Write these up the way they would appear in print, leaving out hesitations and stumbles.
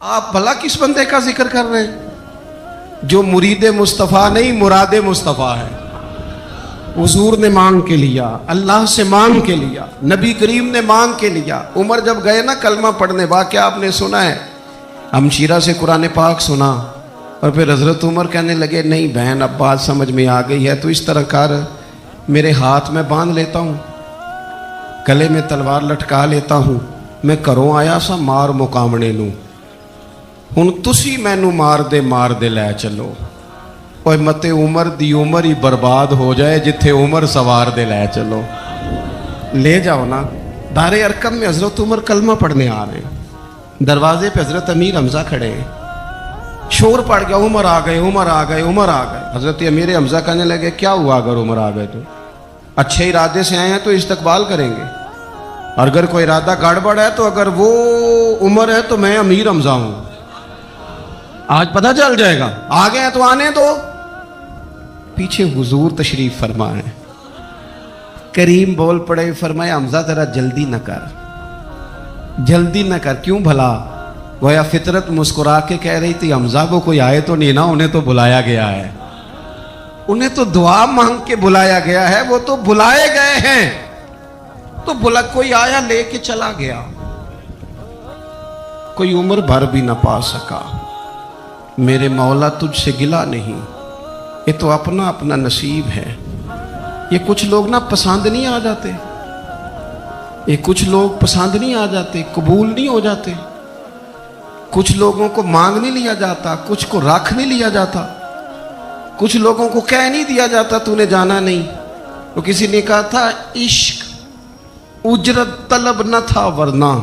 آپ بھلا کس بندے کا ذکر کر رہے ہیں جو مرید مصطفیٰ نہیں مراد مصطفیٰ ہے؟ حضور نے مانگ کے لیا، اللہ سے مانگ کے لیا، نبی کریم نے مانگ کے لیا۔ عمر جب گئے نا کلمہ پڑھنے، واقعہ آپ نے سنا ہے، ہمشیرہ سے قرآن پاک سنا، اور پھر حضرت عمر کہنے لگے نہیں بہن اب بات سمجھ میں آ گئی ہے، تو اس طرح کر، میرے ہاتھ میں باندھ لیتا ہوں، گلے میں تلوار لٹکا لیتا ہوں، میں کروں آیا سا مار مقامنے نوں، ہن تسی مینوں مار دے لے چلو۔ اوے مت عمر دی عمر ہی برباد ہو جائے جتھے عمر سوار دے لے چلو، لے جاؤ نا۔ دار ارقم میں حضرت عمر کلمہ پڑھنے آ رہے ہیں، دروازے پہ حضرت امیر حمزہ کھڑے ہیں، شور پڑ گیا عمر آ گئے عمر آ گئے عمر آ گئے۔ حضرت امیر حمزہ کہنے لگے کیا ہوا اگر عمر آ گئے تو؟ اچھے ارادے سے آئے ہیں تو استقبال کریں گے، اور اگر کوئی ارادہ گڑبڑ ہے تو اگر وہ عمر ہے تو میں امیر حمزہ ہوں، آج پتہ چل جائے گا، آ گئے ہیں تو آنے دو۔ پیچھے حضور تشریف فرمائے، کریم بول پڑے، فرمایا حمزہ ذرا جلدی نہ کر، جلدی نہ کر، کیوں بھلا؟ گویا فطرت مسکرا کے کہہ رہی تھی حمزہ وہ کوئی آئے تو نہیں نا، انہیں تو بلایا گیا ہے، انہیں تو دعا مانگ کے بلایا گیا ہے، وہ تو بلائے گئے ہیں، تو کوئی آیا لے کے چلا گیا، کوئی عمر بھر بھی نہ پا سکا۔ میرے مولا تجھ سے گلہ نہیں، یہ تو اپنا اپنا نصیب ہے۔ یہ کچھ لوگ نا پسند نہیں آ جاتے، یہ کچھ لوگ پسند نہیں آ جاتے، قبول نہیں ہو جاتے، کچھ لوگوں کو مانگ نہیں لیا جاتا، کچھ کو رکھ نہیں لیا جاتا، کچھ لوگوں کو کہہ نہیں دیا جاتا تو نے جانا نہیں۔ تو کسی نے کہا تھا عشق اجرت طلب نہ تھا ورنہ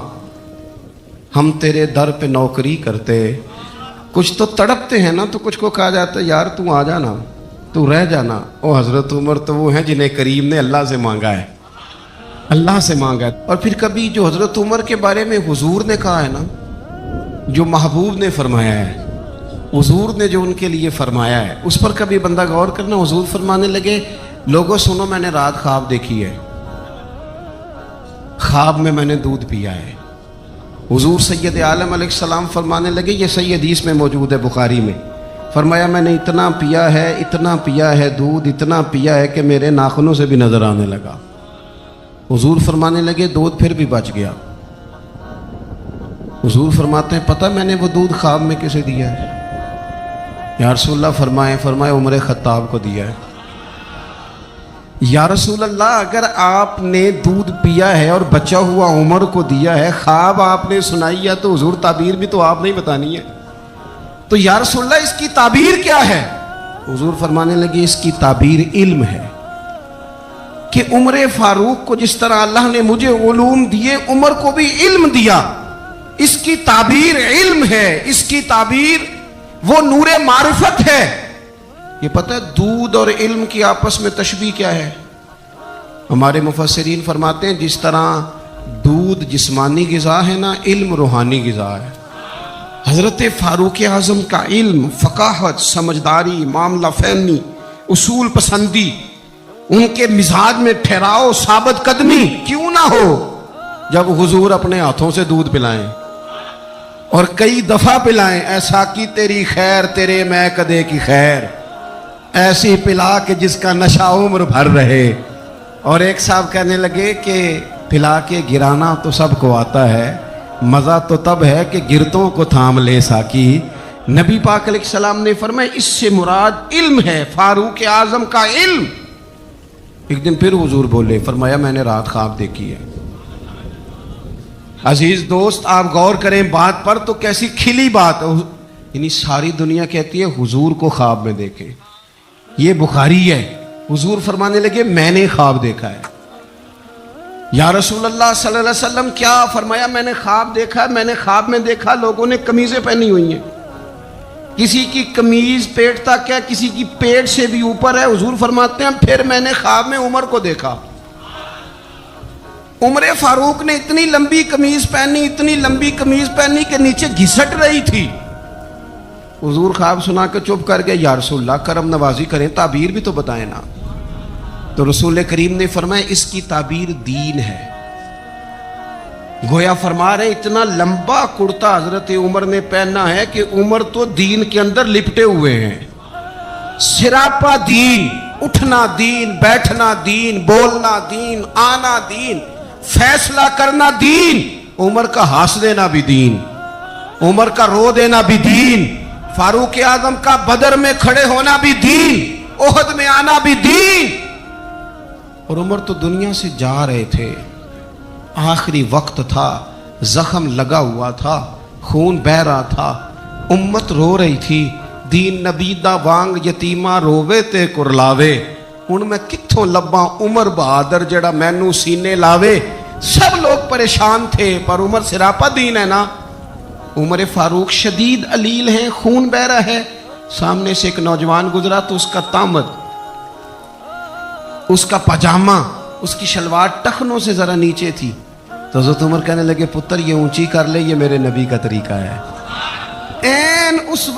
ہم تیرے در پہ نوکری کرتے۔ کچھ تو تڑپتے ہیں نا، تو کچھ کو کہا جاتا ہے یار تو آ جانا، تو رہ جانا۔ او حضرت عمر تو وہ ہیں جنہیں کریم نے اللہ سے مانگا ہے، اللہ سے مانگا ہے۔ اور پھر کبھی جو حضرت عمر کے بارے میں حضور نے کہا ہے نا، جو محبوب نے فرمایا ہے، حضور نے جو ان کے لیے فرمایا ہے، اس پر کبھی بندہ غور کرنا۔ حضور فرمانے لگے لوگوں سنو میں نے رات خواب دیکھی ہے، خواب میں نے دودھ پیا ہے۔ حضور سید عالم علیہ السلام فرمانے لگے، یہ صحیح حدیث میں موجود ہے بخاری میں، فرمایا میں نے اتنا پیا ہے دودھ، اتنا پیا ہے کہ میرے ناخنوں سے بھی نظر آنے لگا۔ حضور فرمانے لگے دودھ پھر بھی بچ گیا۔ حضور فرماتے ہیں پتہ میں نے وہ دودھ خواب میں کسے دیا ہے؟ یا رسول اللہ فرمائے عمر خطاب کو دیا ہے۔ یا رسول اللہ اگر آپ نے دودھ پیا ہے اور بچا ہوا عمر کو دیا ہے، خواب آپ نے سنائی ہے، تو حضور تعبیر بھی تو آپ نہیں بتانی ہے، تو یا رسول اللہ اس کی تعبیر کیا ہے؟ حضور فرمانے لگے اس کی تعبیر علم ہے، کہ عمر فاروق کو جس طرح اللہ نے مجھے علوم دیے عمر کو بھی علم دیا، اس کی تعبیر علم ہے، اس کی تعبیر وہ نور معرفت ہے۔ یہ پتہ ہے دودھ اور علم کی آپس میں تشبیہ کیا ہے؟ ہمارے مفسرین فرماتے ہیں جس طرح دودھ جسمانی غذا ہے نا، علم روحانی غذا ہے۔ حضرت فاروق اعظم کا علم، فقاہت، سمجھداری، معاملہ فہمی، اصول پسندی، ان کے مزاج میں ٹھہراؤ، ثابت قدمی کیوں نہ ہو جب حضور اپنے ہاتھوں سے دودھ پلائیں، اور کئی دفعہ پلائیں، ایسا کی تیری خیر تیرے میں کدے کی خیر، ایسی پلا کہ جس کا نشہ عمر بھر رہے۔ اور ایک صاحب کہنے لگے کہ پلا کے گرانا تو سب کو آتا ہے، مزہ تو تب ہے کہ گرتوں کو تھام لے ساکی۔ نبی پاک علیہ السلام نے فرمایا اس سے مراد علم ہے، فاروق اعظم کا علم۔ ایک دن پھر حضور بولے، فرمایا میں نے رات خواب دیکھی ہے۔ عزیز دوست آپ غور کریں بات پر، تو کیسی کھلی بات، یعنی ساری دنیا کہتی ہے حضور کو خواب میں دیکھیں، یہ بخاری ہے۔ حضور فرمانے لگے میں نے خواب دیکھا ہے۔ یا رسول اللہ صلی اللہ علیہ وسلم کیا؟ فرمایا میں نے خواب دیکھا، میں نے خواب میں دیکھا لوگوں نے قمیضیں پہنی ہوئی ہیں، کسی کی قمیض پیٹ تک ہے، کسی کی پیٹ سے بھی اوپر ہے۔ حضور فرماتے ہیں پھر میں نے خواب میں عمر کو دیکھا، عمر فاروق نے اتنی لمبی قمیض پہنی، اتنی لمبی قمیض پہنی کہ نیچے گھسٹ رہی تھی۔ حضور خواب سنا کے چپ کر گئے، یا رسول اللہ کرم نوازی کریں، تعبیر بھی تو بتائیں نا۔ تو رسول کریم نے فرمایا اس کی تعبیر دین ہے، گویا فرما رہے اتنا لمبا کرتا حضرت عمر نے پہنا ہے کہ عمر تو دین کے اندر لپٹے ہوئے ہیں. سراپا دین، اٹھنا دین، بیٹھنا دین، بولنا دین، آنا دین، فیصلہ کرنا دین. عمر کا ہنس دینا بھی دین، عمر کا رو دینا بھی دین، فاروق اعظم کا بدر میں کھڑے ہونا بھی دین، احد میں آنا بھی دین. اور عمر تو دنیا سے جا رہے تھے، آخری وقت تھا، زخم لگا ہوا تھا، خون بہ رہا تھا، امت رو رہی تھی. دین نبی دا وانگ یتیمہ رووے تے کرلاوے، ہن میں کتھوں لباں عمر بہادر جڑا مینوں سینے لاوے. سب لوگ پریشان تھے پر عمر سراپا دین ہے نا. عمر فاروق شدید علیل ہیں، خون بہ رہا ہے. سامنے سے ایک نوجوان گزرا تو اس کا تامد، اس کا پاجامہ، اس کی شلوار ٹخنوں سے ذرا نیچے تھی. تو حضرت عمر کہنے لگے پتر یہ اونچی کر لے، یہ میرے نبی کا طریقہ ہے. این اس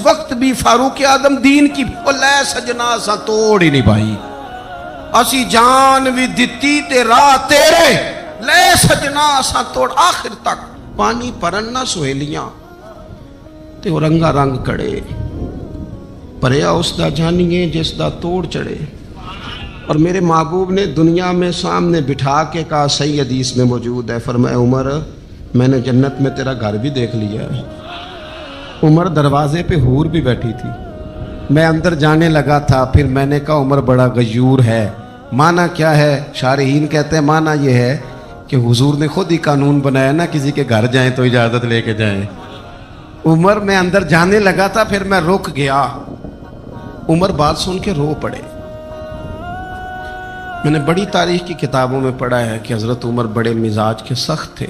وقت بھی فاروق اعظم دین کی لے سجنا سا توڑ ہی نہیں پائی. اسی جان بھی دتی تے راہ تیرے، لے سجنا سا توڑ. آخر تک پانی پرن نہ سہیلیاں تے وہ رنگا رنگ کڑے، پریا اس دا جانیے جس دا توڑ چڑھے. اور میرے محبوب نے دنیا میں سامنے بٹھا کے کہا، صحیح حدیث میں موجود ہے، فرمایا عمر میں نے جنت میں تیرا گھر بھی دیکھ لیا ہے. عمر دروازے پہ حور بھی بیٹھی تھی، میں اندر جانے لگا تھا، پھر میں نے کہا عمر بڑا غیور ہے. معنی کیا ہے؟ شارحین کہتے ہیں معنی یہ ہے کہ حضور نے خود ہی قانون بنایا نا، کسی کے گھر جائیں تو اجازت لے کے جائیں. عمر میں اندر جانے لگا تھا، پھر میں رک گیا. عمر بات سن کے رو پڑے. میں نے بڑی تاریخ کی کتابوں میں پڑھا ہے کہ حضرت عمر بڑے مزاج کے سخت تھے،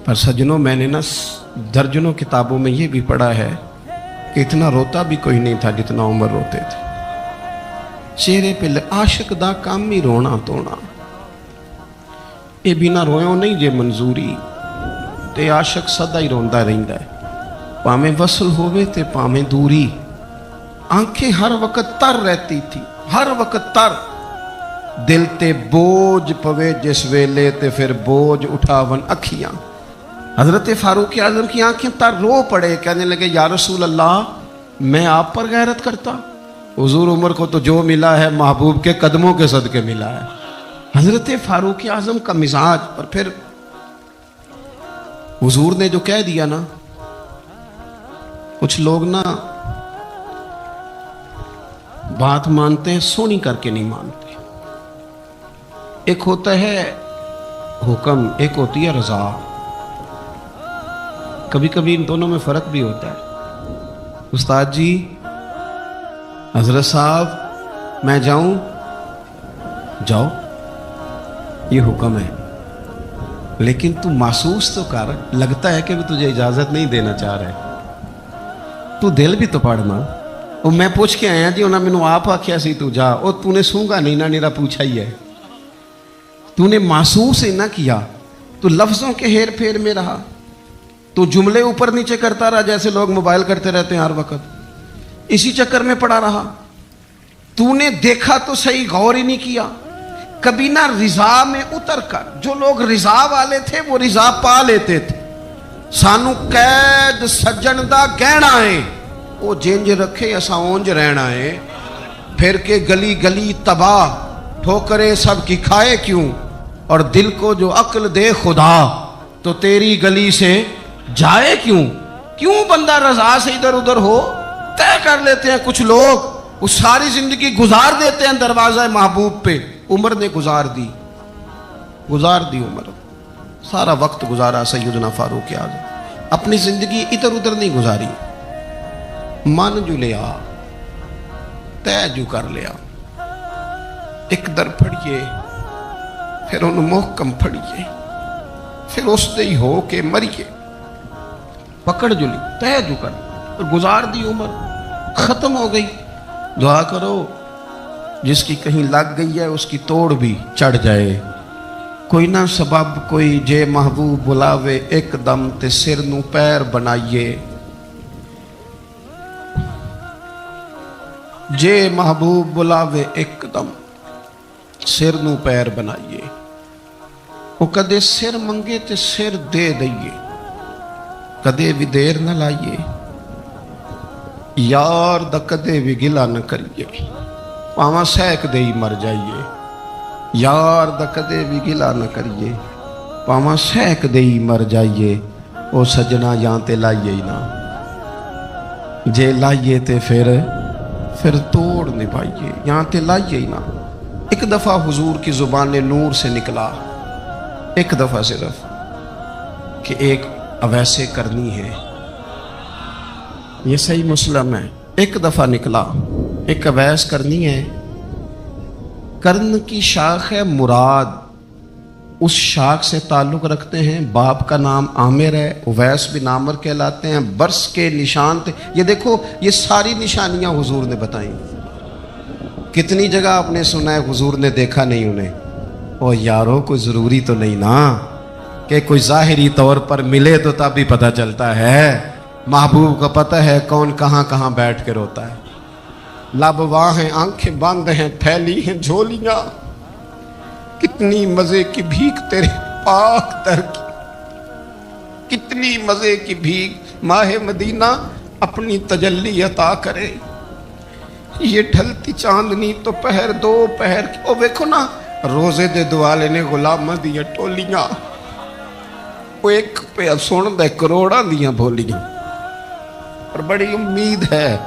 پر سجنوں میں نے نا درجنوں کتابوں میں یہ بھی پڑھا ہے کہ اتنا روتا بھی کوئی نہیں تھا جتنا عمر روتے تھے. چہرے پہ عاشق دا کام ہی رونا تونا، اے بنا رویوں نہیں جے منظوری، تے عاشق سدا ہی روندا رہندا ہے، پاویں وصل ہووے تے پاویں دوری. آنکھیں ہر وقت تر رہتی تھی، ہر وقت تر. دل تے بوجھ پوے جس ویلے تے پھر بوجھ اٹھاون اکھیاں. حضرت فاروق اعظم کی آنکھیں تر رو پڑے، کہنے لگے یا رسول اللہ میں آپ پر غیرت کرتا. حضور عمر کو تو جو ملا ہے محبوب کے قدموں کے صدقے ملا ہے. حضرت فاروق اعظم کا مزاج. اور پھر حضور نے جو کہہ دیا نا، کچھ لوگ نا بات مانتے ہیں سونی کر کے نہیں مانتے. ایک ہوتا ہے حکم، ایک ہوتی ہے رضا. کبھی کبھی ان دونوں میں فرق بھی ہوتا ہے. استاد جی، حضرت صاحب میں جاؤں؟ جاؤ، یہ حکم ہے، لیکن تو محسوس تو کر، لگتا ہے کہ وہ تجھے اجازت نہیں دینا چاہ رہے. تو دل بھی تو پڑھنا. وہ میں پوچھ کے آیا جی، انہوں نے مینوں آپ آکھیا سی تو جا. اور تو نے سونگا نہیں نا، نیرا پوچھا ہی ہے. تو نے محسوس ہی نہ کیا، تو لفظوں کے ہیر پھیر میں رہا، تو جملے اوپر نیچے کرتا رہا جیسے لوگ موبائل کرتے رہتے ہیں ہر وقت. اسی چکر میں پڑا رہا. تو نے دیکھا تو صحیح، غور ہی نہیں کیا. کبھی نہ رضا میں اتر کر، جو لوگ رضا والے تھے وہ رضا پا لیتے تھے. سانو قید سجن دا گہنا ہے، وہ جنج رکھے اسا اونج رہنا ہے. پھر کے گلی گلی تباہ، ٹھوکریں سب کی کھائے کیوں. اور دل کو جو عقل دے خدا، تو تیری گلی سے جائے کیوں. کیوں بندہ رضا سے ادھر ادھر ہو. طے کر لیتے ہیں کچھ لوگ، وہ ساری زندگی گزار دیتے ہیں دروازہ محبوب پہ. عمر نے گزار دی عمر، سارا وقت گزارا سیدنا فاروق اعظم. اپنی زندگی ادھر ادھر نہیں گزاری. من جو لیا، طے جو کر لیا. ایک در پھڑیے، پھر انہوں محکم پھڑیے، پھر اس دے ہی ہو کے مریے. پکڑ جو لی، طے جو کر، گزار دی عمر، ختم ہو گئی. دعا کرو جس کی کہیں لگ گئی ہے اس کی توڑ بھی چڑھ جائے. کوئی نہ سبب کوئی جے محبوب بلاوے ایک دم تے سر نو پیر بنائیے. جے محبوب بلاوے ایک دم سر نو پیر بنائیے. وہ کدے سر منگے تے سر دے دئیے، کدے بھی دیر نہ لائیے، یار دا کدے بھی گلا نہ کریے، پاواں سیک دے ہی مر جائیے، یار دا کدے بھی گلا نہ کریے، پاواں سیک دے ہی مر جائیے، او سجنا یہاں تے لائیے ہی نہ، جے لائیے تے پھر توڑ نہیں پائیے، یہاں تے لائیے ہی نہ۔ ایک دفعہ حضور کی زبان نور سے نکلا، ایک دفعہ صرف، کہ ایک اویسے کرنی ہے، یہ صحیح مسلم ہے، ایک دفعہ نکلا، ایک اویس کرنی ہے۔ کرن کی شاخ ہے مراد، اس شاخ سے تعلق رکھتے ہیں، باپ کا نام عامر ہے، اویس بن عامر کہلاتے ہیں، برس کے نشان تھے۔ یہ دیکھو یہ ساری نشانیاں حضور نے بتائیں، کتنی جگہ آپ نے سنا ہے حضور نے دیکھا نہیں انہیں۔ او یارو کوئی ضروری تو نہیں نا کہ کوئی ظاہری طور پر ملے تو تب بھی پتہ چلتا ہے، محبوب کا پتہ ہے کون کہاں کہاں بیٹھ کے روتا ہے۔ لب واہ ہیں، آنکھیں بند ہیں، پھیلی ہیں جھولیاں، کتنی مزے کی بھیک تیرے پاک در کی، کتنی مزے کی بھیک ماہ مدینہ اپنی تجلی عطا کرے۔ یہ ڈھلتی چاندنی تو پہر دو پہر کی، او دیکھو نا روزے دے دوالے نے غلامہ دیا ٹولیاں، وہ ایک پہ سن دے کروڑاں دیا بولیاں، اور بڑی امید ہے،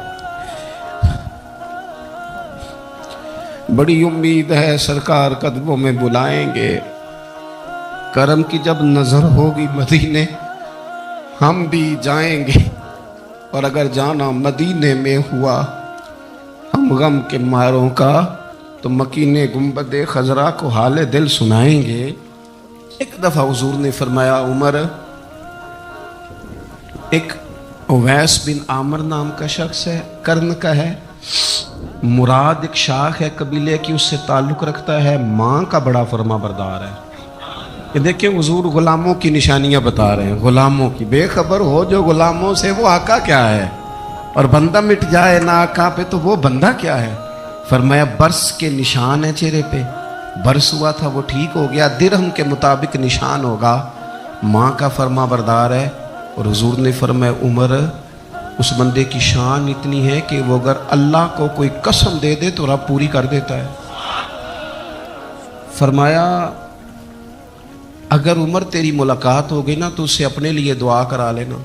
بڑی امید ہے سرکار قدموں میں بلائیں گے۔ کرم کی جب نظر ہوگی مدینے ہم بھی جائیں گے، اور اگر جانا مدینے میں ہوا ہم غم کے ماروں کا تو مکین گنبد خضرا کو حال دل سنائیں گے۔ ایک دفعہ حضور نے فرمایا عمر، ایک اویس بن عامر نام کا شخص ہے، کرن کا ہے، مراد ایک شاخ ہے قبیلے کی، اس سے تعلق رکھتا ہے، ماں کا بڑا فرما بردار ہے۔ یہ دیکھیں حضور غلاموں کی نشانیاں بتا رہے ہیں، غلاموں کی، بے خبر ہو جو غلاموں سے وہ آقا کیا ہے، اور بندہ مٹ جائے نہ آقا پہ تو وہ بندہ کیا ہے۔ فرمایا برس کے نشان ہے چہرے پہ، برس ہوا تھا وہ ٹھیک ہو گیا، درہم کے مطابق نشان ہوگا، ماں کا فرما بردار ہے۔ اور حضور نے فرمایا عمر، اس بندے کی شان اتنی ہے کہ وہ اگر اللہ کو کوئی قسم دے دے تو رب پوری کر دیتا ہے۔ فرمایا اگر عمر تیری ملاقات ہو گئی نا تو اس سے اپنے لیے دعا کرا لینا۔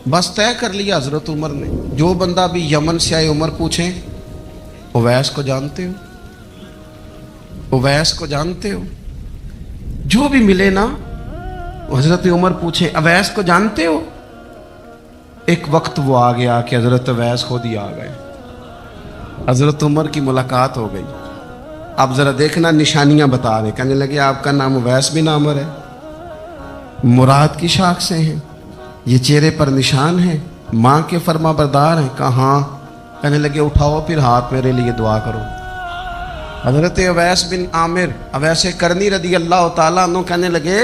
بس طے کر لیا حضرت عمر نے، جو بندہ بھی یمن سے آئے عمر پوچھیں اویس کو جانتے ہو، اویس کو جانتے ہو، جو بھی ملے نا حضرت عمر پوچھیں اویس کو جانتے ہو۔ ایک وقت وہ آ گیا کہ حضرت اویس خود ہی آ گئے، حضرت عمر کی ملاقات ہو گئی۔ اب ذرا دیکھنا نشانیاں بتا رہے، کہنے لگے آپ کا نام اویس بن عامر ہے، مراد کی شاخ سے ہیں، یہ چہرے پر نشان ہے، ماں کے فرما بردار ہیں، کہاں؟ کہنے لگے اٹھاؤ پھر ہاتھ میرے لیے دعا کرو۔ حضرت اویس بن عامر اویس کرنی رضی اللہ تعالیٰ عنہ کہنے لگے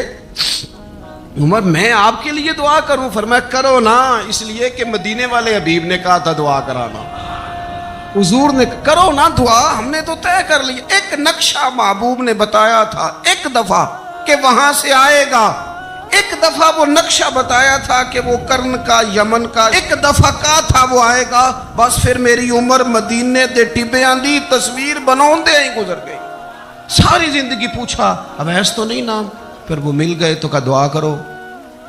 عمر میں آپ کے لیے دعا کروں؟ فرمایا کرو نا، اس لیے کہ مدینے والے حبیب نے کہا تھا دعا کرانا، حضور نے کرو نا دعا، ہم نے تو طے کر لی۔ ایک نقشہ محبوب نے بتایا تھا ایک دفعہ کہ وہاں سے آئے گا، ایک دفعہ وہ نقشہ بتایا تھا کہ وہ کرن کا یمن کا، ایک دفعہ کہا تھا وہ آئے گا، بس پھر میری عمر مدینے دے ٹبیاں دی تصویر بناؤں دے ہی گزر گئی۔ ساری زندگی پوچھا اویس تو نہیں نام، پھر وہ مل گئے تو کہا دعا کرو،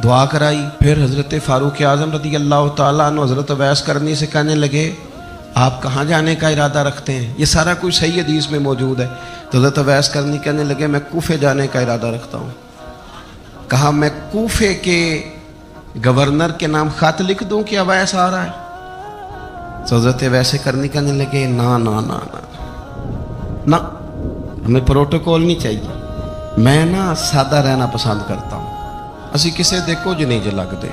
دعا کرائی۔ پھر حضرت فاروق اعظم رضی اللہ تعالیٰ عنہ حضرت اویس کرنی سے کہنے لگے آپ کہاں جانے کا ارادہ رکھتے ہیں؟ یہ سارا کچھ صحیح حدیث میں موجود ہے۔ تو حضرت اویس کرنی کہنے لگے میں کوفے جانے کا ارادہ رکھتا ہوں۔ کہا میں کوفے کے گورنر کے نام خط لکھ دوں کہ اویس آ رہا ہے؟ تو حضرت اویس کرنی کہنے لگے نا نا نا نا نا، ہمیں پروٹوکول نہیں چاہیے، میں نا سادہ رہنا پسند کرتا ہوں، اسی کسے دے کچھ نہیں جے لگ دے،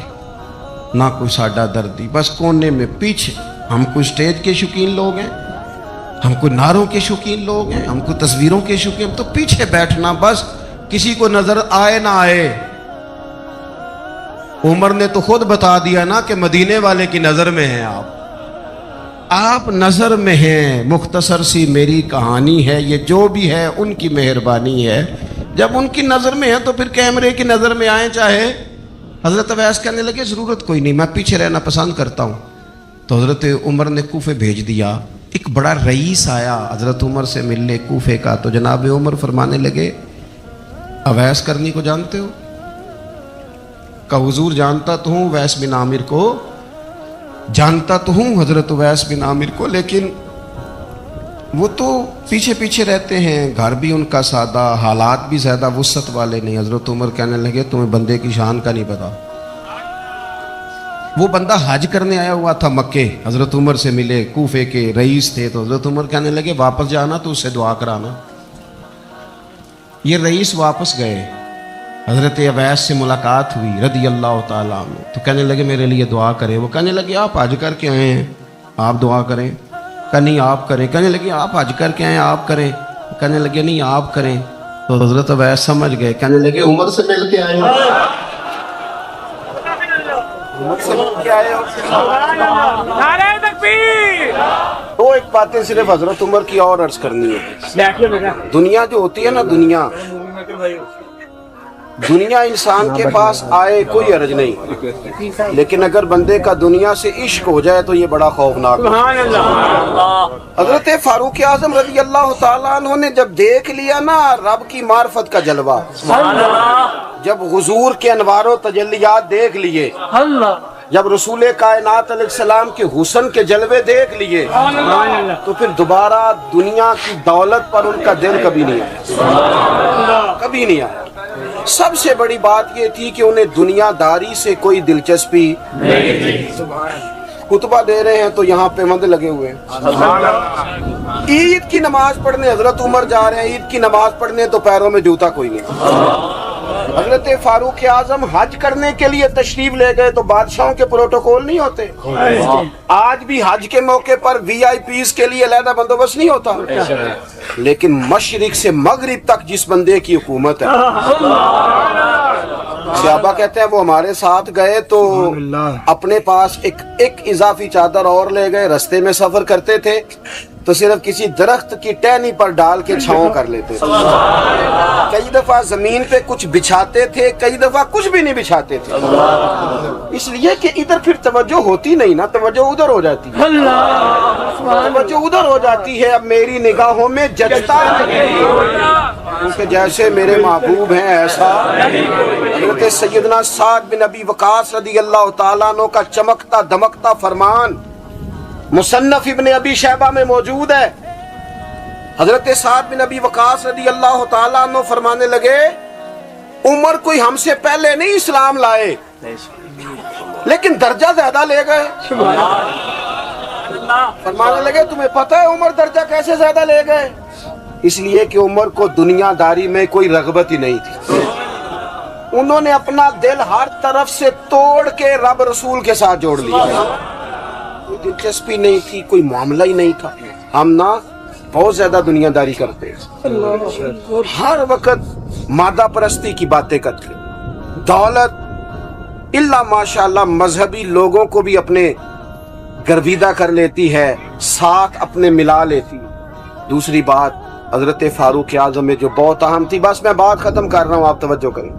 نہ کوئی ساڈا دردی، بس کونے میں پیچھے، ہم کوئی سٹیج کے شوقین لوگ ہیں، ہم کوئی نعروں کے شوقین لوگ ہیں، ہم کوئی تصویروں کے شوقین، تو پیچھے بیٹھنا، بس کسی کو نظر آئے نہ آئے۔ عمر نے تو خود بتا دیا نا کہ مدینے والے کی نظر میں ہیں آپ نظر میں ہیں۔ مختصر سی میری کہانی ہے، یہ جو بھی ہے ان کی مہربانی ہے، جب ان کی نظر میں ہے تو پھر کیمرے کی نظر میں آئیں چاہے. حضرت اویس کہنے لگے ضرورت کوئی نہیں, میں پیچھے رہنا پسند کرتا ہوں. تو حضرت عمر نے کوفے بھیج دیا. ایک بڑا رئیس آیا حضرت عمر سے ملنے کوفے کا. تو جناب عمر فرمانے لگے اویس کرنی کو جانتے ہو؟ کہ حضور جانتا تو ہوں اویس بن عامر کو, جانتا تو ہوں حضرت اویس بن عامر کو, لیکن وہ تو پیچھے پیچھے رہتے ہیں, گھر بھی ان کا سادہ, حالات بھی زیادہ وسعت والے نہیں. حضرت عمر کہنے لگے تمہیں بندے کی شان کا نہیں پتا. وہ بندہ حج کرنے آیا ہوا تھا مکے, حضرت عمر سے ملے, کوفے کے رئیس تھے. تو حضرت عمر کہنے لگے واپس جانا تو اس سے دعا کرانا. یہ رئیس واپس گئے, حضرت اویس سے ملاقات ہوئی رضی اللہ تعالیٰ عنہ. تو کہنے لگے میرے لیے دعا کریں. وہ کہنے لگے آپ حج کر کے آئے ہیں, آپ دعا کریں. کہ نہیں آپ کریں. کہنے لگے آپ حج کر کے آئے ہیں, آپ کریں. کہنے لگے نہیں آپ کریں. تو حضرت اویس سمجھ گئے, کہنے لگے عمر سے مل کے آئے ہیں, عمر سے مل کے آئے ہو. نعرہ تکبیر. دو ایک باتیں صرف حضرت عمر کی اور عرض کرنی ہے. دنیا جو ہوتی ہے نا, دنیا انسان کے پاس آئے کوئی عرض نہیں, لیکن اگر بندے کا دنیا سے عشق ہو جائے تو یہ بڑا خوفناک ہے. حضرت فاروق اعظم رضی اللہ تعالیٰ عنہ نے جب دیکھ لیا نا رب کی معرفت کا جلوہ, جب حضور کے انوار و تجلیات دیکھ لیے, جب رسول کائنات علیہ السلام کے حسن کے جلوے دیکھ لیے, تو پھر دوبارہ دنیا کی دولت پر ان کا دل کبھی نہیں آیا, کبھی نہیں آیا. سب سے بڑی بات یہ تھی کہ انہیں دنیا داری سے کوئی دلچسپی نہیں تھی. خطبہ دے رہے ہیں تو یہاں پہ مند لگے ہوئے ہیں. عید کی نماز پڑھنے حضرت عمر جا رہے ہیں, عید کی نماز پڑھنے تو پیروں میں جوتا کوئی نہیں. حضرت فاروق اعظم حج کرنے کے لیے تشریف لے گئے تو بادشاہوں کے پروٹوکول نہیں ہوتے. آج بھی حج کے موقع پر وی آئی پیز کے لیے علیحدہ بندوبست نہیں ہوتا, لیکن مشرق سے مغرب تک جس بندے کی حکومت ہے, صحابہ کہتے ہیں وہ ہمارے ساتھ گئے تو اپنے پاس ایک اضافی چادر اور لے گئے. رستے میں سفر کرتے تھے تو صرف کسی درخت کی ٹہنی پر ڈال کے چھاؤں کر لیتے تھے. کئی دفعہ زمین پہ کچھ بچھاتے تھے, کئی دفعہ کچھ بھی نہیں بچھاتے تھے, اس لیے کہ ادھر پھر توجہ ہوتی نہیں نا, توجہ ادھر ہو جاتی ہے, توجہ ادھر ہو جاتی ہے. اب میری نگاہوں میں جچتا نہیں کیونکہ جیسے میرے محبوب ہیں ایسا. حضرت سیدنا سعد بن ابی وقاص رضی اللہ تعالیٰ عنہ کا چمکتا دمکتا فرمان مصنف ابن ابی شیبہ میں موجود ہے. حضرت سعد بن ابی وقاص رضی اللہ تعالیٰ عنہ فرمانے لگے عمر کوئی ہم سے پہلے نہیں اسلام لائے, لیکن درجہ زیادہ لے گئے. فرمانے لگے تمہیں پتہ ہے عمر درجہ کیسے زیادہ لے گئے؟ اس لیے کہ عمر کو دنیا داری میں کوئی رغبت ہی نہیں تھی. انہوں نے اپنا دل ہر طرف سے توڑ کے رب رسول کے ساتھ جوڑ لیا. کوئی دلچسپی نہیں تھی, کوئی معاملہ ہی نہیں تھا. ہم نا بہت زیادہ دنیا داری کرتے ہیں, ہر وقت مادہ پرستی کی باتیں کرتے, دولت الا ماشاءاللہ مذہبی لوگوں کو بھی اپنے گرویدہ کر لیتی ہے, ساتھ اپنے ملا لیتی. دوسری بات حضرت فاروق اعظم میں جو بہت اہم تھی, بس میں بات ختم کر رہا ہوں, آپ توجہ کریں.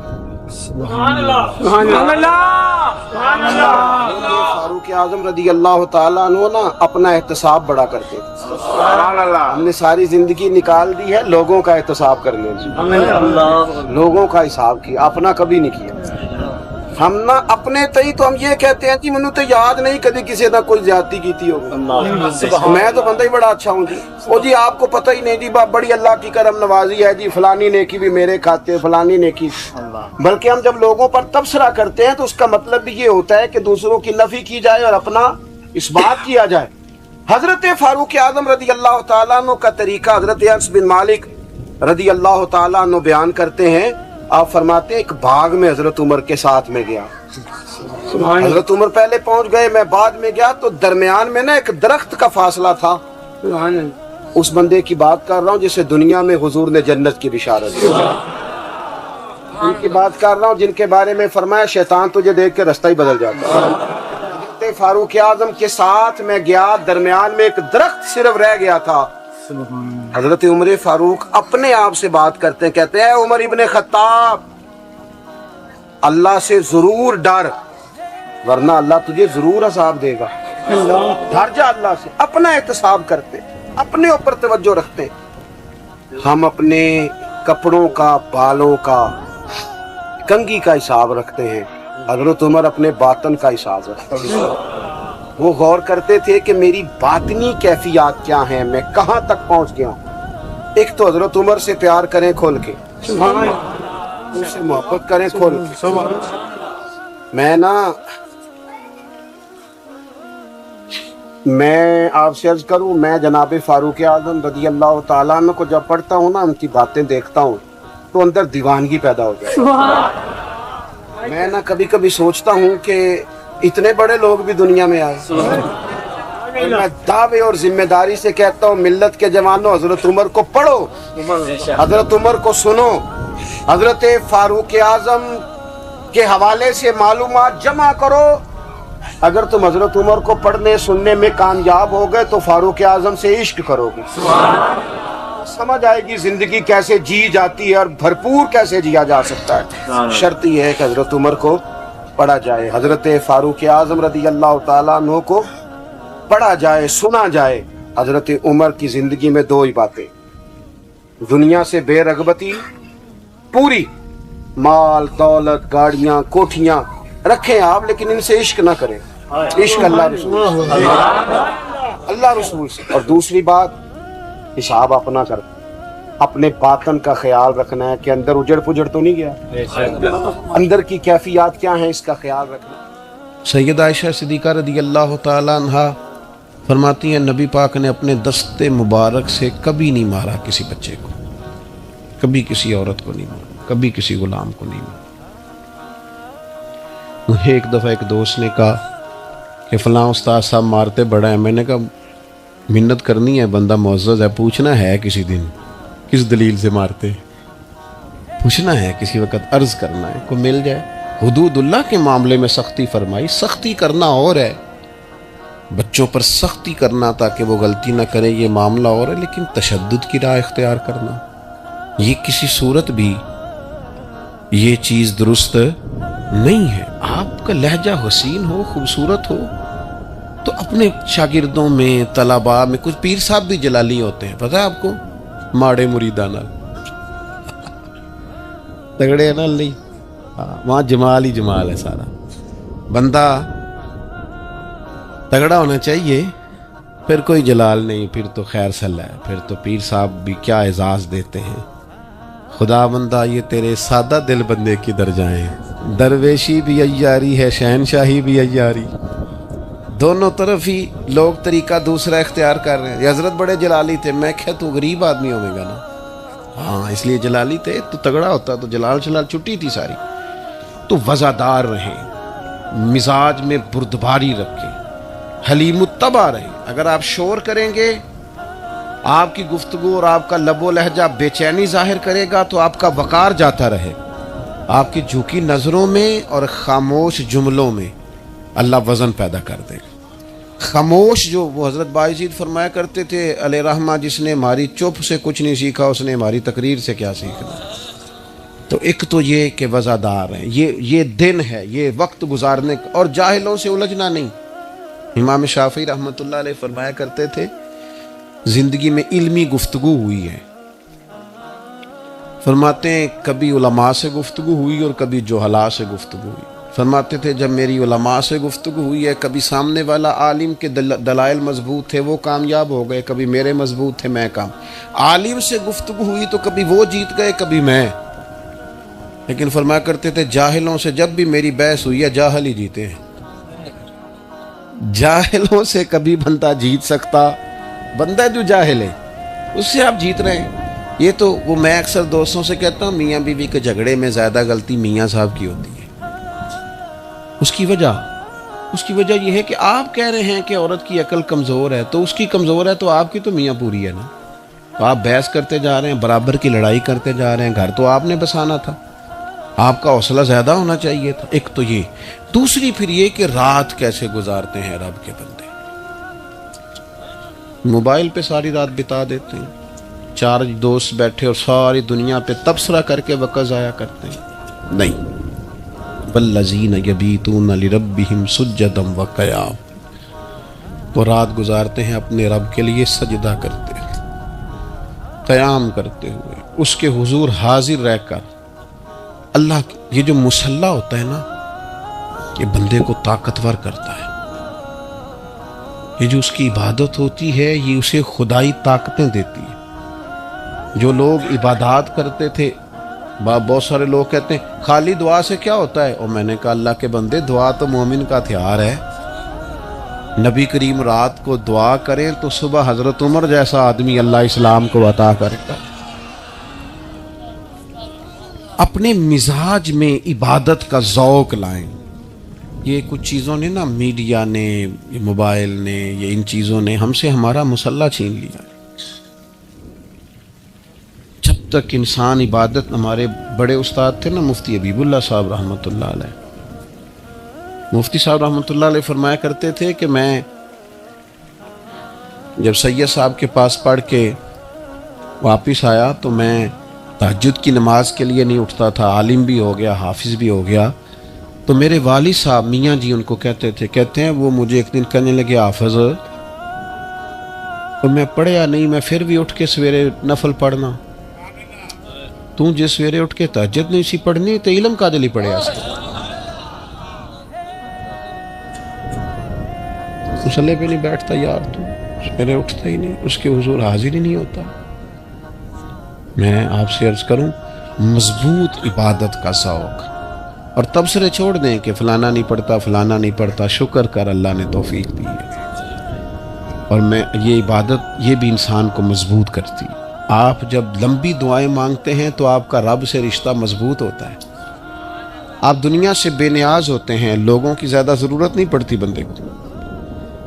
سبحان اللہ, سبحان اللہ, سبحان اللہ. فاروق اعظم رضی اللہ تعالیٰ عنہ نا اپنا احتساب بڑا کرتے تھے. سبحان اللہ. ہم نے ساری زندگی نکال دی ہے لوگوں کا احتساب کرنے کی, لوگوں کا حساب کیا, اپنا کبھی نہیں کیا. ہم نہ اپنے تئی تو ہم یہ کہتے ہیں جی منو تو یاد نہیں کدی کسی نہ کوئی زیادتی کی تھی ہوگی, میں تو بندہ ہی بڑا اچھا ہوں جی. او جی آپ کو پتہ ہی نہیں جی, بڑی اللہ کی کرم نوازی ہے جی, فلانی نیکی بھی میرے کھاتے, فلانی نیکی. بلکہ ہم جب لوگوں پر تبصرہ کرتے ہیں تو اس کا مطلب بھی یہ ہوتا ہے کہ دوسروں کی نفی کی جائے اور اپنا اس بات کیا جائے. حضرت فاروق اعظم رضی اللہ تعالیٰ عنہ کا طریقہ حضرت انس بن مالک رضی اللہ تعالیٰ عنہ بیان کرتے ہیں. آپ فرماتے ہیں ایک باغ میں حضرت عمر کے ساتھ میں گیا. حضرت عمر پہلے پہنچ گئے, میں بعد میں گیا, تو درمیان میں نا ایک درخت کا فاصلہ تھا. اس بندے کی بات کر رہا ہوں جسے دنیا میں حضور نے جنت کی بشارت دی. ان کی بات کر رہا ہوں جن کے بارے میں فرمایا شیطان تجھے دیکھ کے رستہ ہی بدل جاتا. حضرت فاروق اعظم کے ساتھ میں گیا, درمیان میں ایک درخت صرف رہ گیا تھا. حضرت عمر فاروق اپنے آپ سے بات کرتے ہیں, کہتے ہیں عمر ابن خطاب اللہ سے ضرور ڈر, ورنہ اللہ تجھے ضرور عذاب دے گا. ڈر جا اللہ سے. اپنا احتساب کرتے, اپنے اوپر توجہ رکھتے. ہم اپنے کپڑوں کا, بالوں کا, کنگھی کا حساب رکھتے ہیں. حضرت عمر اپنے باطن کا حساب رکھتے ہیں. وہ غور کرتے تھے کہ میری باطنی کیفیات کیا ہیں, میں کہاں تک پہنچ گیا ہوں. ایک تو حضرت عمر سے پیار کریں کھول کے, ان سے محبت کریں کھول کے. میں آپ سے عرض کروں, میں جناب فاروق اعظم رضی اللہ تعالیٰ عنہ کو جب پڑھتا ہوں نا, ان کی باتیں دیکھتا ہوں تو اندر دیوانگی پیدا ہو جاتی ہے. میں کبھی کبھی سوچتا ہوں کہ اتنے بڑے لوگ بھی دنیا میں آئے. میں دعوے اور ذمہ داری سے کہتا ہوں, ملت کے جوانوں, حضرت عمر کو پڑھو, حضرت عمر کو سنو, حضرت فاروق اعظم کے حوالے سے معلومات جمع کرو. اگر تم حضرت عمر کو پڑھنے سننے میں کامیاب ہو گئے تو فاروق اعظم سے عشق کرو گے, سمجھ آئے گی زندگی کیسے جی جاتی ہے اور بھرپور کیسے جیا جا سکتا ہے. شرط یہ ہے کہ حضرت عمر کو پڑھا جائے, حضرت فاروق اعظم رضی اللہ تعالیٰ عنہ کو پڑھا جائے, سنا جائے. حضرت عمر کی زندگی میں دو ہی باتیں, دنیا سے بے رغبتی پوری, مال دولت گاڑیاں کوٹھیاں رکھیں آپ, لیکن ان سے عشق نہ کریں. عشق اللہ رسول سے. اور دوسری بات, حساب اپنا کر, اپنے باطن کا خیال رکھنا ہے کہ اندر اجڑ پجڑ تو نہیں گیا, اندر کی کیفیات کیا ہیں اس کا خیال رکھنا. سیدہ عائشہ صدیقہ رضی اللہ تعالی عنہا فرماتی ہیں, نبی پاک نے اپنے دست مبارک سے کبھی نہیں مارا کسی بچے کو, کبھی کسی عورت کو نہیں مارا, کبھی کسی غلام کو نہیں مارا. مجھے ایک دفعہ ایک دوست نے کہا کہ فلاں استاد صاحب مارتے بڑا ہے. میں نے کہا منت کرنی ہے, بندہ معزز ہے, پوچھنا ہے کسی دن کس دلیل سے مارتے, پوچھنا ہے کسی وقت, عرض کرنا ہے, کو مل جائے. حدود اللہ کے معاملے میں سختی فرمائی. سختی کرنا اور ہے, بچوں پر سختی کرنا تاکہ وہ غلطی نہ کریں یہ معاملہ اور ہے, لیکن تشدد کی راہ اختیار کرنا یہ کسی صورت بھی یہ چیز درست نہیں ہے. آپ کا لہجہ حسین ہو, خوبصورت ہو, تو اپنے شاگردوں میں طلباء میں, کچھ پیر صاحب بھی جلالی ہوتے ہیں, پتہ ہے آپ کو, ماڑے مریدانہ تگڑے نا نہیں, وہاں جمال ہی جمال ہے. سارا بندہ تگڑا ہونا چاہیے, پھر کوئی جلال نہیں, پھر تو خیر سل ہے, پھر تو پیر صاحب بھی کیا اعزاز دیتے ہیں. خدا بندہ یہ تیرے سادہ دل بندے کی درجائیں, درویشی بھی عیاری ہے, شہنشاہی بھی عیاری, دونوں طرف ہی لوگ طریقہ دوسرا اختیار کر رہے ہیں. یہ حضرت بڑے جلالی تھے, میں کہ تو غریب آدمی ہوئے گا نا, ہاں اس لیے جلالی تھے, تو تگڑا ہوتا تو جلال چھٹی تھی ساری. تو وزادار رہیں, مزاج میں بردباری رکھیں, حلیم الطبع رہیں. اگر آپ شور کریں گے, آپ کی گفتگو اور آپ کا لب و لہجہ بے چینی ظاہر کرے گا تو آپ کا وقار جاتا رہے. آپ کی جھوکی نظروں میں اور خاموش جملوں میں اللہ وزن پیدا کر دے گا. خاموش, جو وہ حضرت باعزید فرمایا کرتے تھے علیہ رحمہ, جس نے ہماری چپ سے کچھ نہیں سیکھا اس نے ہماری تقریر سے کیا سیکھنا. تو ایک تو یہ کہ وزادار ہیں, یہ دن ہے, یہ وقت گزارنے, اور جاہلوں سے الجھنا نہیں. امام شافعی رحمۃ اللہ علیہ فرمایا کرتے تھے, زندگی میں علمی گفتگو ہوئی ہے, فرماتے ہیں کبھی علماء سے گفتگو ہوئی اور کبھی جہلاء سے گفتگو ہوئی. فرماتے تھے جب میری علماء سے گفتگو ہوئی ہے, کبھی سامنے والا عالم کے دلائل مضبوط تھے وہ کامیاب ہو گئے, کبھی میرے مضبوط تھے میں کام. عالم سے گفتگو ہوئی تو کبھی وہ جیت گئے کبھی میں. لیکن فرمایا کرتے تھے جاہلوں سے جب بھی میری بحث ہوئی ہے جاہل ہی جیتے ہیں. جاہلوں سے کبھی بندہ جیت سکتا, بندہ جو جاہل ہے اس سے آپ جیت رہے ہیں. یہ تو وہ میں اکثر دوستوں سے کہتا ہوں, میاں بیوی کے جھگڑے میں زیادہ غلطی میاں صاحب کی ہوتی ہے. اس کی وجہ یہ ہے کہ آپ کہہ رہے ہیں کہ عورت کی عقل کمزور ہے, تو اس کی کمزور ہے تو آپ کی تو میاں پوری ہے نا. تو آپ بحث کرتے جا رہے ہیں, برابر کی لڑائی کرتے جا رہے ہیں, گھر تو آپ نے بسانا تھا, آپ کا حوصلہ زیادہ ہونا چاہیے تھا. ایک تو یہ. دوسری پھر یہ کہ رات کیسے گزارتے ہیں رب کے بندے, موبائل پہ ساری رات بتا دیتے ہیں, 4 دوست بیٹھے اور ساری دنیا پہ تبصرہ کر کے وقت ضائع کرتے ہیں؟ نہیں، والذین یبیتون لربہم سجدا وقیاما، وہ رات گزارتے ہیں اپنے رب کے لیے سجدہ کرتے ہیں، قیام کرتے ہوئے، اس کے حضور حاضر رہ کر۔ اللہ یہ جو مصلی ہوتا ہے نا، یہ بندے کو طاقتور کرتا ہے۔ یہ جو اس کی عبادت ہوتی ہے، یہ اسے خدائی طاقتیں دیتی ہے۔ جو لوگ عبادات کرتے تھے، بہت سارے لوگ کہتے ہیں خالی دعا سے کیا ہوتا ہے، اور میں نے کہا اللہ کے بندے، دعا تو مومن کا ہتھیار ہے۔ نبی کریم رات کو دعا کریں تو صبح حضرت عمر جیسا آدمی اللہ اسلام کو عطا کرے گا۔ اپنے مزاج میں عبادت کا ذوق لائیں۔ یہ کچھ چیزوں نے نا، میڈیا نے، یہ موبائل نے، یہ ان چیزوں نے ہم سے ہمارا مسلح چھین لیا۔ جب تک انسان عبادت، ہمارے بڑے استاد تھے نا مفتی حبیب اللہ صاحب رحمۃ اللہ علیہ، مفتی صاحب رحمۃ اللہ علیہ فرمایا کرتے تھے کہ میں جب سید صاحب کے پاس پڑھ کے واپس آیا تو میں تہجد کی نماز کے لیے نہیں اٹھتا تھا، عالم بھی ہو گیا، حافظ بھی ہو گیا، تو میرے والد صاحب میاں جی ان کو کہتے ہیں وہ مجھے ایک دن کہنے لگے حافظ، تو میں پڑھیا نہیں، میں پھر بھی اٹھ کے سویرے نفل پڑھنا، تو جس سویرے اٹھ کے تہجد نہیں سی پڑھنی تو علم کا دلی پڑھیا سی، مصلی پہ نہیں بیٹھتا یار، تو سویرے اٹھتا ہی نہیں، اس کے حضور حاضر ہی نہیں ہوتا۔ میں آپ سے عرض کروں، مضبوط عبادت کا ذوق، اور تبصرے چھوڑ دیں کہ فلانا نہیں پڑھتا، فلانا نہیں پڑھتا، شکر کر اللہ نے توفیق دی ہے۔ اور میں یہ عبادت، یہ بھی انسان کو مضبوط کرتی۔ آپ جب لمبی دعائیں مانگتے ہیں تو آپ کا رب سے رشتہ مضبوط ہوتا ہے، آپ دنیا سے بے نیاز ہوتے ہیں، لوگوں کی زیادہ ضرورت نہیں پڑتی بندے کو۔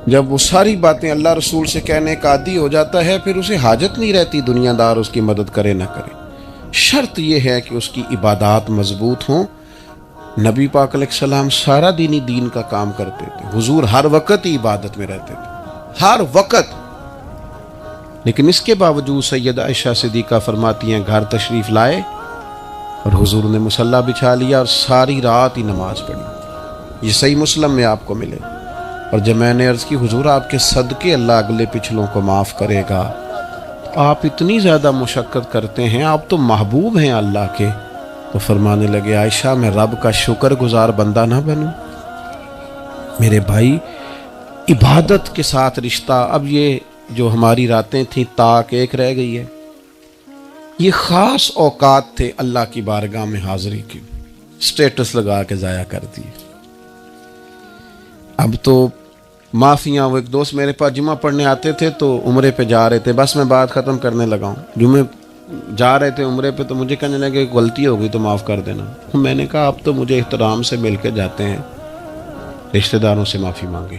جب وہ ساری باتیں اللہ رسول سے کہنے کا عادی ہو جاتا ہے، پھر اسے حاجت نہیں رہتی دنیا دار اس کی مدد کرے نہ کرے۔ شرط یہ ہے کہ اس کی عبادات مضبوط ہوں۔ نبی پاک علیہ السلام سارا دین کا کام کرتے تھے، حضور ہر وقت ہی عبادت میں رہتے تھے، ہر وقت۔ لیکن اس کے باوجود سیدہ عائشہ صدیقہ فرماتی ہیں گھر تشریف لائے اور حضور نے مصلی بچھا لیا اور ساری رات ہی نماز پڑھی۔ یہ صحیح مسلم میں آپ کو ملے۔ اور جب میں نے عرض کی حضور آپ کے صدقے اللہ اگلے پچھلوں کو معاف کرے گا، آپ اتنی زیادہ مشقت کرتے ہیں، آپ تو محبوب ہیں اللہ کے، تو فرمانے لگے عائشہ میں رب کا شکر گزار بندہ نہ بنوں؟ میرے بھائی، عبادت کے ساتھ رشتہ، اب یہ جو ہماری راتیں تھیں تاک ایک رہ گئی ہے، یہ خاص اوقات تھے اللہ کی بارگاہ میں حاضری کی، سٹیٹس لگا کے ضائع کر دی۔ اب تو معافیاں، وہ ایک دوست میرے پاس جمعہ پڑھنے آتے تھے تو عمرے پہ جا رہے تھے، بس میں بات ختم کرنے لگا ہوں، جمعے جا رہے تھے عمرے پہ، تو مجھے کہنے لگے کہ غلطی ہو گئی تو معاف کر دینا۔ میں نے کہا اب تو مجھے احترام سے مل کے جاتے ہیں، رشتہ داروں سے معافی مانگے،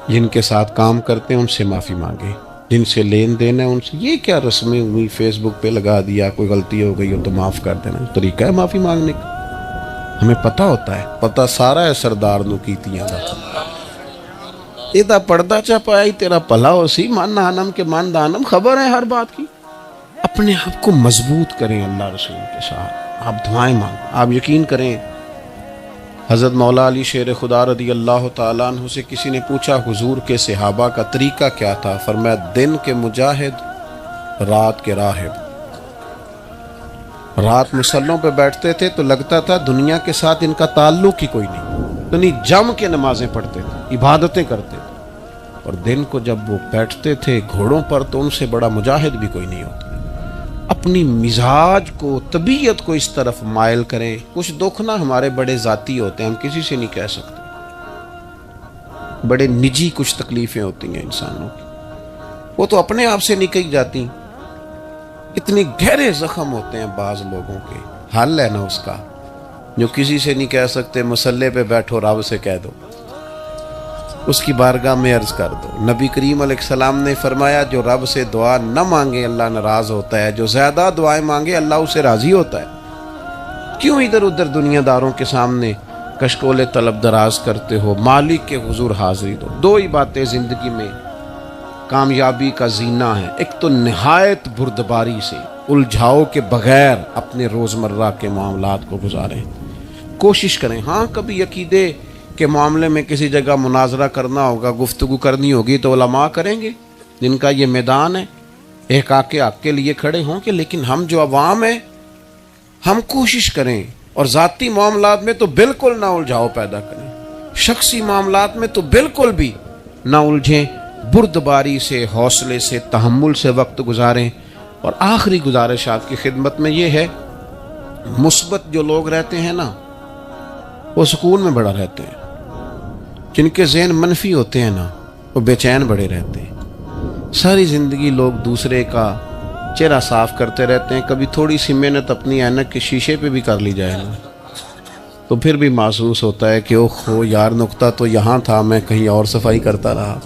جن کے ساتھ کام کرتے ہیں ان سے معافی مانگے، جن سے لین دین ہے ان سے۔ یہ کیا رسمیں ہوئی فیس بک پہ لگا دیا، کوئی غلطی ہو گئی ہو تو معاف کر دینا، طریقہ ہے معافی مانگنے کا؟ ہمیں پتہ ہوتا ہے، پتہ سارا ہے سردار نو کیتیاں دا، یہ پردہ چا پایا تیرا پلا ہو سی، من دانم کے من دانم، خبر ہے ہر بات کی۔ اپنے آپ کو مضبوط کریں اللہ رسول کے ساتھ، آپ دعائیں مانگیں۔ آپ یقین کریں، حضرت مولا علی شیر خدا رضی اللہ تعالیٰ عنہ سے کسی نے پوچھا حضور کے صحابہ کا طریقہ کیا تھا؟ فرمایا دن کے مجاہد، رات کے راہب۔ رات مصلوں پہ بیٹھتے تھے تو لگتا تھا دنیا کے ساتھ ان کا تعلق ہی کوئی نہیں، اتنی جم کے نمازیں پڑھتے تھے، عبادتیں کرتے تھے، اور دن کو جب وہ بیٹھتے تھے گھوڑوں پر تو ان سے بڑا مجاہد بھی کوئی نہیں ہوتا۔ اپنی مزاج کو، طبیعت کو اس طرف مائل کریں۔ کچھ دکھ نہ ہمارے بڑے ذاتی ہوتے ہیں، ہم کسی سے نہیں کہہ سکتے، بڑے نجی کچھ تکلیفیں ہوتی ہیں انسانوں کی، وہ تو اپنے آپ سے نکل جاتی۔ اتنے گہرے زخم ہوتے ہیں بعض لوگوں کے، حل ہے نا اس کا، جو کسی سے نہیں کہہ سکتے، مصلی پہ بیٹھو رب سے کہہ دو، اس کی بارگاہ میں عرض کر دو۔ نبی کریم علیہ السلام نے فرمایا جو رب سے دعا نہ مانگے اللہ ناراض ہوتا ہے، جو زیادہ دعائیں مانگے اللہ اسے راضی ہوتا ہے۔ کیوں ادھر ادھر دنیا داروں کے سامنے کشکول طلب دراز کرتے ہو؟ مالک کے حضور حاضری دو۔ دو ہی باتیں زندگی میں کامیابی کا زینہ ہے۔ ایک تو نہایت بردباری سے الجھاؤ کے بغیر اپنے روزمرہ کے معاملات کو گزاریں، کوشش کریں۔ ہاں کبھی عقیدے کے معاملے میں کسی جگہ مناظرہ کرنا ہوگا، گفتگو کرنی ہوگی تو علماء کریں گے جن کا یہ میدان ہے، ایک آکے حق کے لیے کھڑے ہوں گے، لیکن ہم جو عوام ہیں ہم کوشش کریں اور ذاتی معاملات میں تو بالکل نہ الجھاؤ پیدا کریں، شخصی معاملات میں تو بالکل بھی نہ الجھیں، بردباری سے، حوصلے سے، تحمل سے وقت گزاریں۔ اور آخری گزارش آپ کی خدمت میں یہ ہے، مثبت جو لوگ رہتے ہیں نا وہ سکون میں بڑا رہتے ہیں، جن کے ذہن منفی ہوتے ہیں نا وہ بے چین بڑے رہتے ہیں۔ ساری زندگی لوگ دوسرے کا چہرہ صاف کرتے رہتے ہیں، کبھی تھوڑی سی محنت اپنی اینک کے شیشے پہ بھی کر لی جائے نا تو پھر بھی محسوس ہوتا ہے کہ اوہ یار نقطہ تو یہاں تھا، میں کہیں اور صفائی کرتا رہا۔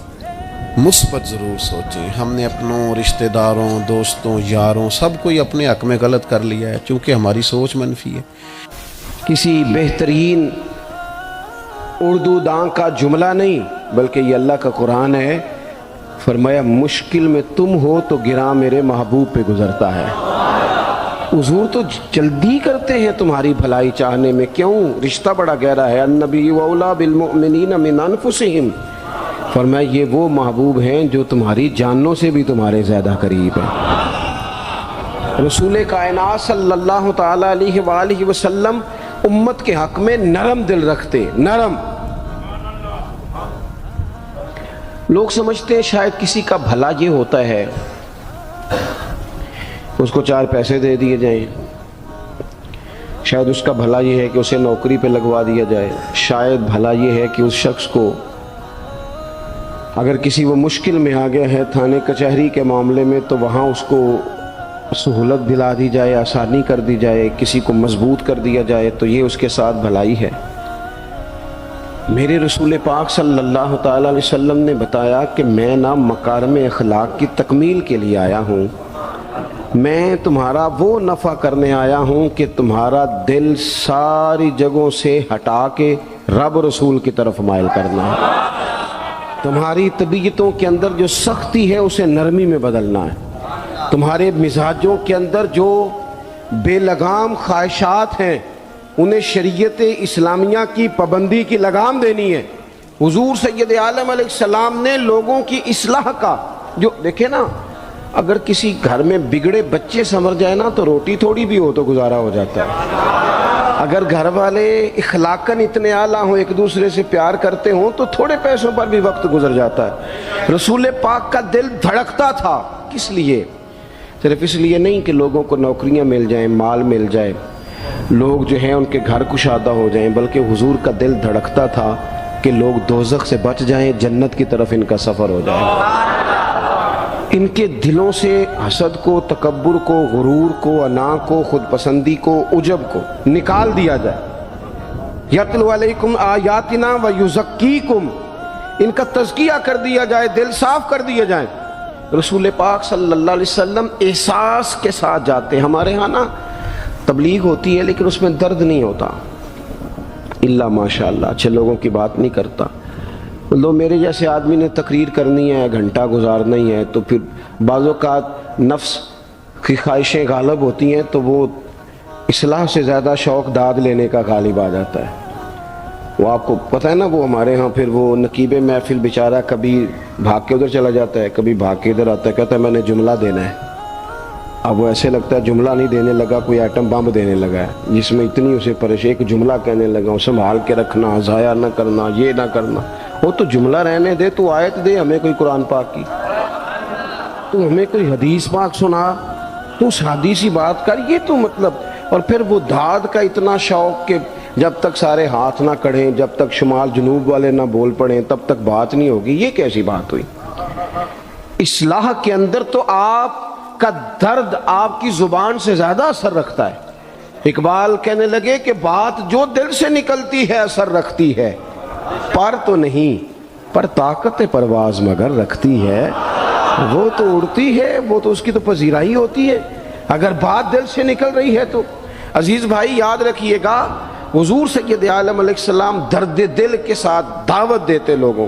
مثبت ضرور سوچیں۔ ہم نے اپنوں، رشتہ داروں، دوستوں، یاروں سب کوئی اپنے حق میں غلط کر لیا ہے چونکہ ہماری سوچ منفی ہے۔ کسی بہترین اردو داں کا جملہ نہیں بلکہ یہ اللہ کا قرآن ہے، فرمایا مشکل میں تم ہو تو گراں میرے محبوب پہ گزرتا ہے۔ حضور تو جلدی کرتے ہیں تمہاری بھلائی چاہنے میں، کیوں؟ رشتہ بڑا گہرا ہے۔ النبی اولیٰ بالمؤمنین من انفسہم، فرمایا یہ وہ محبوب ہیں جو تمہاری جانوں سے بھی تمہارے زیادہ قریب ہیں۔ رسول کائنات صلی اللہ تعالیٰ علیہ وآلہ وسلم امت کے حق میں نرم دل رکھتے، نرم۔ لوگ سمجھتے ہیں شاید کسی کا بھلا یہ ہوتا ہے اس کو 4 پیسے دے دیے جائیں، شاید اس کا بھلا یہ ہے کہ اسے نوکری پہ لگوا دیا جائے، شاید بھلا یہ ہے کہ اس شخص کو اگر کسی وہ مشکل میں آ گیا ہے تھانے کچہری کے معاملے میں تو وہاں اس کو سہولت دلا دی جائے، آسانی کر دی جائے، کسی کو مضبوط کر دیا جائے، تو یہ اس کے ساتھ بھلائی ہے۔ میرے رسول پاک صلی اللہ تعالیٰ علیہ وسلم نے بتایا کہ میں نہ مکارم اخلاق کی تکمیل کے لیے آیا ہوں، میں تمہارا وہ نفع کرنے آیا ہوں کہ تمہارا دل ساری جگہوں سے ہٹا کے رب رسول کی طرف مائل کرنا ہے، تمہاری طبیعتوں کے اندر جو سختی ہے اسے نرمی میں بدلنا ہے، تمہارے مزاجوں کے اندر جو بے لگام خواہشات ہیں انہیں شریعت اسلامیہ کی پابندی کی لگام دینی ہے۔ حضور سید عالم علیہ السلام نے لوگوں کی اصلاح کا جو دیکھے نا، اگر کسی گھر میں بگڑے بچے سنور جائے نا تو روٹی تھوڑی بھی ہو تو گزارا ہو جاتا ہے، اگر گھر والے اخلاقاً اتنے اعلیٰ ہوں، ایک دوسرے سے پیار کرتے ہوں تو تھوڑے پیسوں پر بھی وقت گزر جاتا ہے۔ رسول پاک کا دل دھڑکتا تھا، کس لیے؟ صرف اس لیے نہیں کہ لوگوں کو نوکریاں مل جائیں، مال مل جائے، لوگ جو ہیں ان کے گھر کشادہ ہو جائیں، بلکہ حضور کا دل دھڑکتا تھا کہ لوگ دوزخ سے بچ جائیں، جنت کی طرف ان کا سفر ہو جائے، ان کے دلوں سے حسد کو، تکبر کو، غرور کو، انا کو، خود پسندی کو، عجب کو نکال دیا جائے۔ یتلو علیکم آیاتنا ویزکیکم، ان کا تزکیہ کر دیا جائے، دل صاف کر دیا جائے۔ رسول پاک صلی اللہ علیہ وسلم احساس کے ساتھ جاتے ہیں۔ ہمارے ہاں نا تبلیغ ہوتی ہے لیکن اس میں درد نہیں ہوتا، اللہ ماشاء اللہ اچھے لوگوں کی بات نہیں کرتا۔ لو میرے جیسے آدمی نے تقریر کرنی ہے، گھنٹہ گزارنا ہی ہے، تو پھر بعض اوقات نفس کی خواہشیں غالب ہوتی ہیں تو وہ اصلاح سے زیادہ شوق داد لینے کا غالب آ جاتا ہے۔ وہ آپ کو پتہ ہے نا، وہ ہمارے ہاں پھر وہ نقیب محفل بیچارہ کبھی بھاگ کے ادھر چلا جاتا ہے، کبھی بھاگ کے ادھر آتا ہے، کہتا ہے میں نے جملہ دینا ہے۔ اب وہ ایسے لگتا ہے جملہ نہیں دینے لگا، کوئی ایٹم بم دینے لگا ہے جس میں اتنی اسے پریشانی، ایک جملہ کہنے لگا ہوں، سنبھال کے رکھنا، ضائع نہ کرنا، یہ نہ کرنا۔ وہ تو جملہ رہنے دے، تو آیت دے ہمیں کوئی قرآن پاک کی، تو ہمیں کوئی حدیث پاک سنا، تو سادی سی بات کر، یہ تو مطلب۔ اور پھر وہ داد کا اتنا شوق کہ جب تک سارے ہاتھ نہ کڑھیں، جب تک شمال جنوب والے نہ بول پڑیں تب تک بات نہیں ہوگی۔ یہ کیسی بات ہوئی؟ اصلاح کے اندر تو آپ کا درد آپ کی زبان سے زیادہ اثر رکھتا ہے۔ اقبال کہنے لگے کہ بات جو دل سے نکلتی ہے اثر رکھتی ہے، پر تو نہیں، پر طاقت پرواز مگر رکھتی ہے۔ وہ تو اڑتی ہے، وہ تو اس کی تو پذیرائی ہوتی ہے اگر بات دل سے نکل رہی ہے تو۔ عزیز بھائی یاد رکھیے گا، حضور سید عالم علیہ السلام درد دل کے ساتھ دعوت دیتے لوگوں،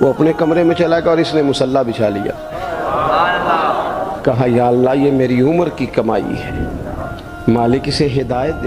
وہ اپنے کمرے میں چلا گیا اور اس نے مصلی بچھا لیا. کہا یا اللہ یہ میری عمر کی کمائی ہے, مالک اسے ہدایت دے.